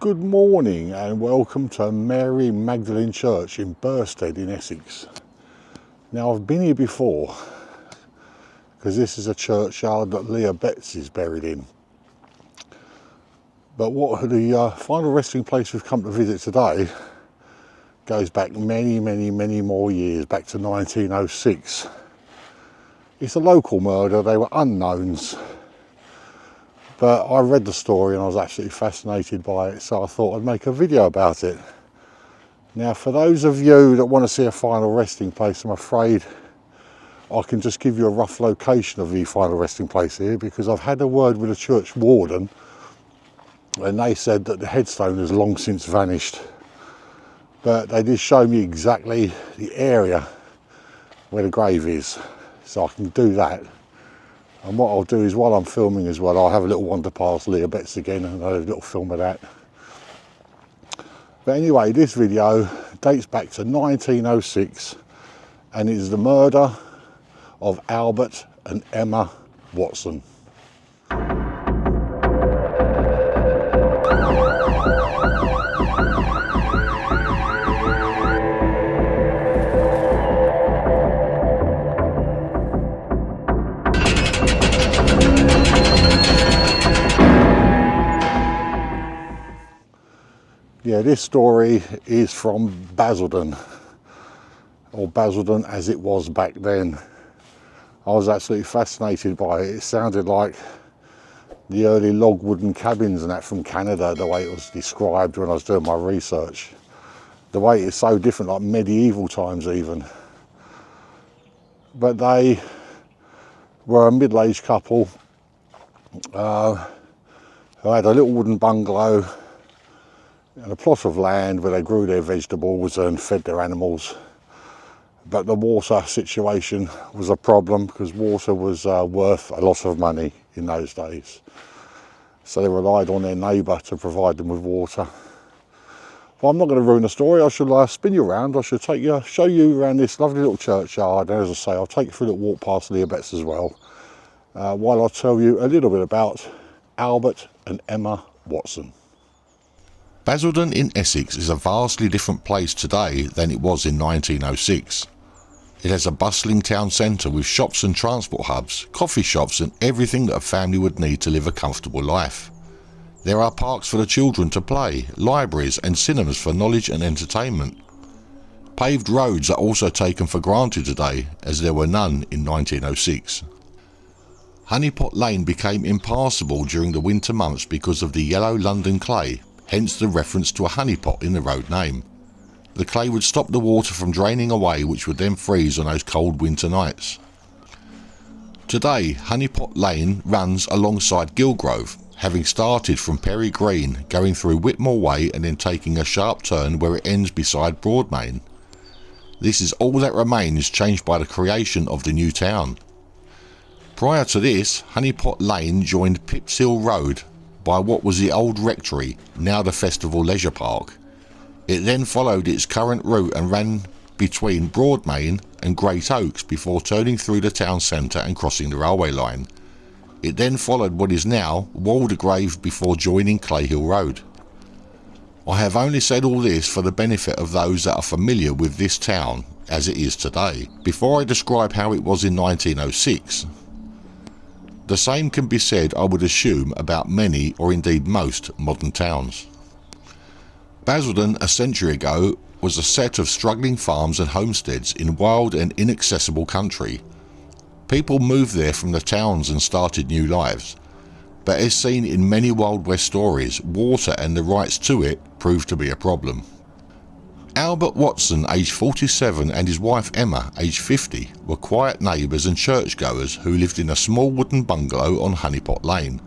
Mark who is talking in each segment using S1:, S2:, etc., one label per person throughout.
S1: Good morning and welcome to Mary Magdalene Church in Burstead in Essex. Now I've been here before because this is a churchyard that Leah Betts is buried in. But what the final resting place we've come to visit today goes back many more years, back to 1906. It's a local murder, they were unknowns. But I read the story and I was absolutely fascinated by it, so I thought I'd make a video about it. Now, for those of you that want to see a final resting place, I'm afraid I can just give you a rough location of the final resting place here, because I've had a word with the church warden and they said that the headstone has long since vanished. But they did show me exactly the area where the grave is, so I can do that. And what I'll do is, while I'm filming as well, I'll have a little wander past Leah Betts again and I'll have a little film of that. But anyway, this video dates back to 1906 and is the murder of Albert and Emma Watson. Yeah, this story is from Basildon, or Basildon as it was back then. I was absolutely fascinated by it. It sounded like the early log wooden cabins and that from Canada, the way it was described when I was doing my research. The way it's so different, like medieval times even. But they were a middle-aged couple who had a little wooden bungalow and a plot of land where they grew their vegetables and fed their animals. But the water situation was a problem, because water was worth a lot of money in those days. So they relied on their neighbour to provide them with water. Well, I'm not going to ruin the story. I shall spin you around. I shall show you around this lovely little churchyard. And as I say, I'll take you for a little walk past Leah Betts as well, while I'll tell you a little bit about Albert and Emma Watson.
S2: Basildon in Essex is a vastly different place today than it was in 1906. It has a bustling town centre with shops and transport hubs, coffee shops and everything that a family would need to live a comfortable life. There are parks for the children to play, libraries and cinemas for knowledge and entertainment. Paved roads are also taken for granted today, as there were none in 1906. Honeypot Lane became impassable during the winter months because of the yellow London clay, hence the reference to a honeypot in the road name. The clay would stop the water from draining away, which would then freeze on those cold winter nights. Today, Honeypot Lane runs alongside Gilgrove, having started from Perry Green, going through Whitmore Way and then taking a sharp turn where it ends beside Broadmain. This is all that remains, changed by the creation of the new town. Prior to this, Honeypot Lane joined Pips Hill Road by what was the old rectory, now the Festival Leisure Park. It then followed its current route and ran between Broadmain and Great Oaks before turning through the town centre and crossing the railway line. It then followed what is now Waldegrave before joining Clayhill Road. I have only said all this for the benefit of those that are familiar with this town as it is today, before I describe how it was in 1906. The same can be said, I would assume, about many or indeed most modern towns. Basildon a century ago was a set of struggling farms and homesteads in wild and inaccessible country. People moved there from the towns and started new lives, but as seen in many Wild West stories, water and the rights to it proved to be a problem. Albert Watson, aged 47, and his wife Emma, aged 50, were quiet neighbours and churchgoers who lived in a small wooden bungalow on Honeypot Lane.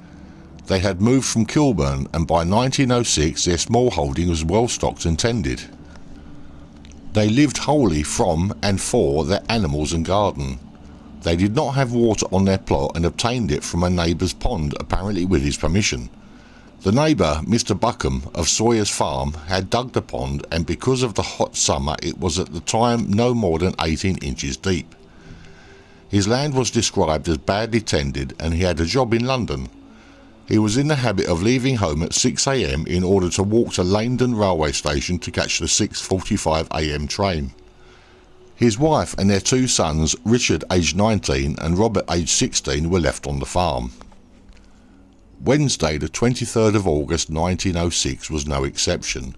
S2: They had moved from Kilburn, and by 1906 their small holding was well stocked and tended. They lived wholly from and for their animals and garden. They did not have water on their plot and obtained it from a neighbour's pond, apparently with his permission. The neighbour, Mr Buckham, of Sawyer's Farm, had dug the pond, and because of the hot summer it was at the time no more than 18 inches deep. His land was described as badly tended and he had a job in London. He was in the habit of leaving home at 6 a.m. in order to walk to Leyden railway station to catch the 6:45 a.m. train. His wife and their two sons, Richard aged 19 and Robert aged 16, were left on the farm. Wednesday the 23rd of August 1906 was no exception.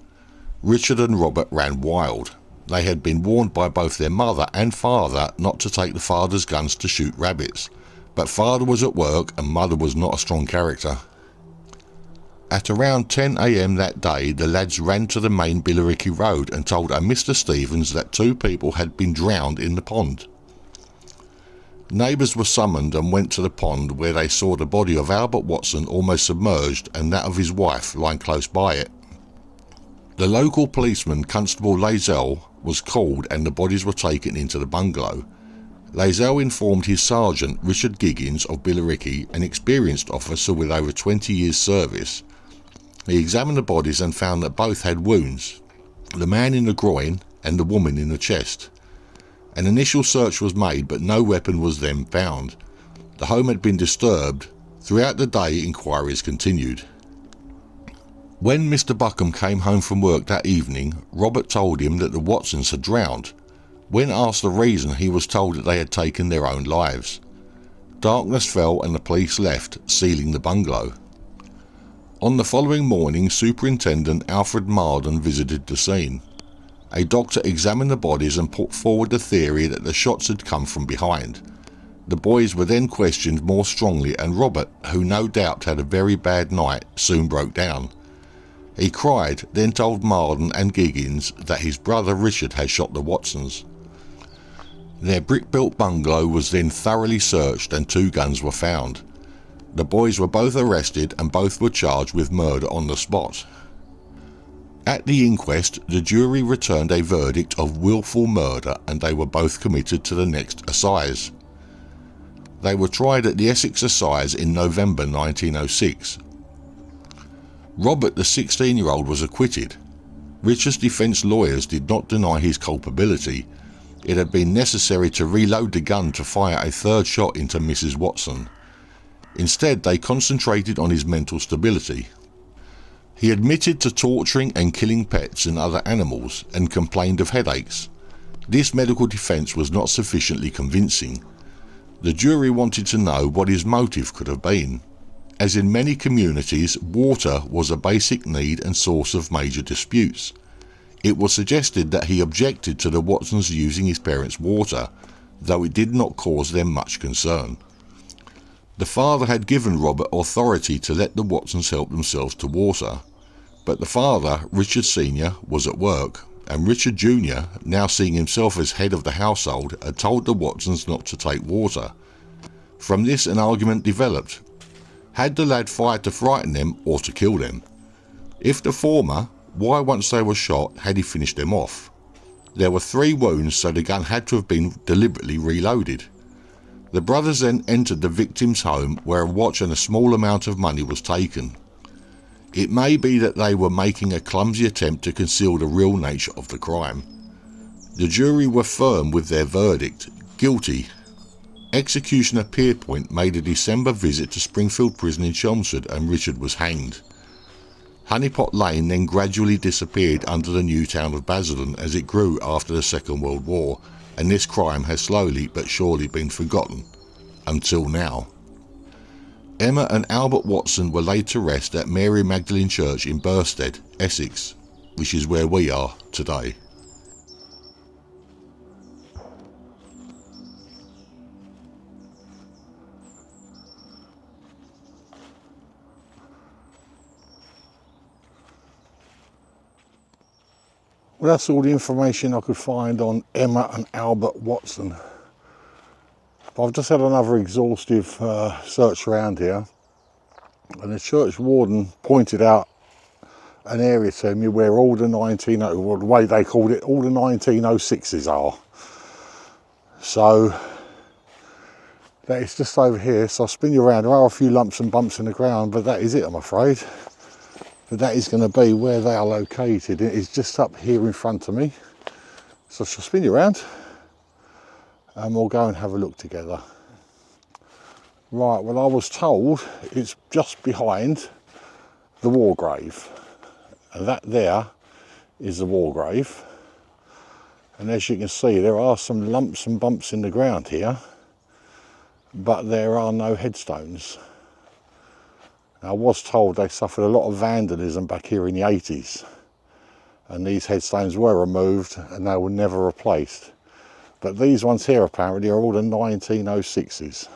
S2: Richard and Robert ran wild. They had been warned by both their mother and father not to take the father's guns to shoot rabbits, but father was at work and mother was not a strong character. At around 10 a.m. that day, the lads ran to the main Billericay Road and told a Mr. Stevens that two people had been drowned in the pond. Neighbours were summoned and went to the pond, where they saw the body of Albert Watson almost submerged and that of his wife lying close by it. The local policeman, Constable Lazell, was called and the bodies were taken into the bungalow. Lazell informed his sergeant, Richard Giggins of Billericay, an experienced officer with over 20 years' service. He examined the bodies and found that both had wounds, the man in the groin and the woman in the chest. An initial search was made, but no weapon was then found. The home had been disturbed. Throughout the day, inquiries continued. When Mr. Buckham came home from work that evening, Robert told him that the Watsons had drowned. When asked the reason, he was told that they had taken their own lives. Darkness fell and the police left, sealing the bungalow. On the following morning, Superintendent Alfred Marden visited the scene. A doctor examined the bodies and put forward the theory that the shots had come from behind. The boys were then questioned more strongly, and Robert, who no doubt had a very bad night, soon broke down. He cried, then told Marden and Giggins that his brother Richard had shot the Watsons. Their brick-built bungalow was then thoroughly searched and two guns were found. The boys were both arrested and both were charged with murder on the spot. At the inquest, the jury returned a verdict of willful murder and they were both committed to the next assize. They were tried at the Essex Assize in November 1906. Robert, the 16-year-old, was acquitted. Richard's defence lawyers did not deny his culpability. It had been necessary to reload the gun to fire a third shot into Mrs. Watson. Instead, they concentrated on his mental stability. He admitted to torturing and killing pets and other animals and complained of headaches. This medical defence was not sufficiently convincing. The jury wanted to know what his motive could have been. As in many communities, water was a basic need and source of major disputes. It was suggested that he objected to the Watsons using his parents' water, though it did not cause them much concern. The father had given Robert authority to let the Watsons help themselves to water, but the father, Richard Sr., was at work, and Richard Jr., now seeing himself as head of the household, had told the Watsons not to take water. From this an argument developed. Had the lad fired to frighten them or to kill them? If the former, why once they were shot had he finished them off? There were 3 wounds, so the gun had to have been deliberately reloaded. The brothers then entered the victim's home, where a watch and a small amount of money was taken. It may be that they were making a clumsy attempt to conceal the real nature of the crime. The jury were firm with their verdict, guilty. Executioner Pierpoint made a December visit to Springfield Prison in Chelmsford and Richard was hanged. Honeypot Lane then gradually disappeared under the new town of Basildon as it grew after the Second World War, and this crime has slowly but surely been forgotten, until now. Emma and Albert Watson were laid to rest at Mary Magdalene Church in Burstead, Essex, which is where we are today.
S1: Well, that's all the information I could find on Emma and Albert Watson. But I've just had another exhaustive search around here, and the church warden pointed out an area to me where all the 1900, well, the way they called it, all the 1906s are. So that is just over here. So I'll spin you around. There are a few lumps and bumps in the ground, but that is it, I'm afraid. But that is going to be where they are located. It is just up here in front of me. So I shall spin you around and we'll go and have a look together. Right, well, I was told it's just behind the war grave, and that there is the war grave. And as you can see, there are some lumps and bumps in the ground here, but there are no headstones. Now, I was told they suffered a lot of vandalism back here in the 80s, and these headstones were removed and they were never replaced. But these ones here apparently are all the 1906s.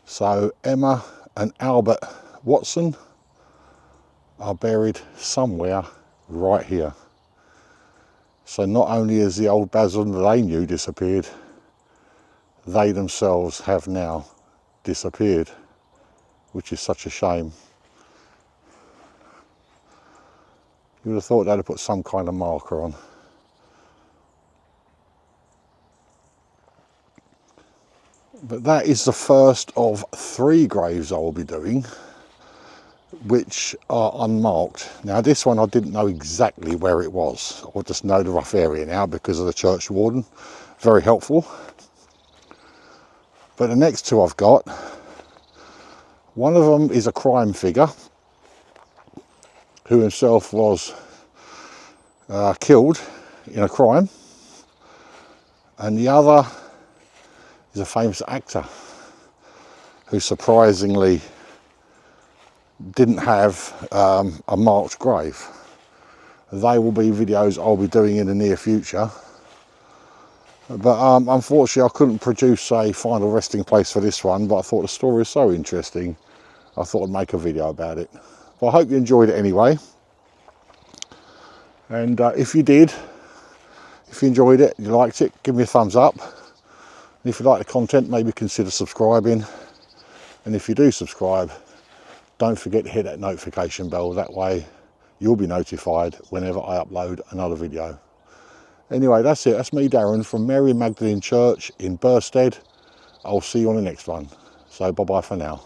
S1: So Emma and Albert Watson are buried somewhere right here. So not only has the old Basildon that they knew disappeared, they themselves have now disappeared, which is such a shame. You would have thought they'd have put some kind of marker on. But that is the first of 3 graves I will be doing, which are unmarked. Now this one I didn't know exactly where it was. I just know the rough area now because of the church warden. Very helpful. But the next 2 I've got, one of them is a crime figure who himself was killed in a crime, and the other is a famous actor who surprisingly didn't have a marked grave. They will be videos I'll be doing in the near future, but unfortunately I couldn't produce a final resting place for this one, but I thought the story is so interesting I thought I'd make a video about it. But I hope you enjoyed it anyway, and if you did, if you enjoyed it, you liked it, give me a thumbs up. And if you like the content, maybe consider subscribing. And if you do subscribe, don't forget to hit that notification bell. That way you'll be notified whenever I upload another video. Anyway, that's it. That's me, Darren, from Mary Magdalene Church in Burstead. I'll see you on the next one. So bye-bye for now.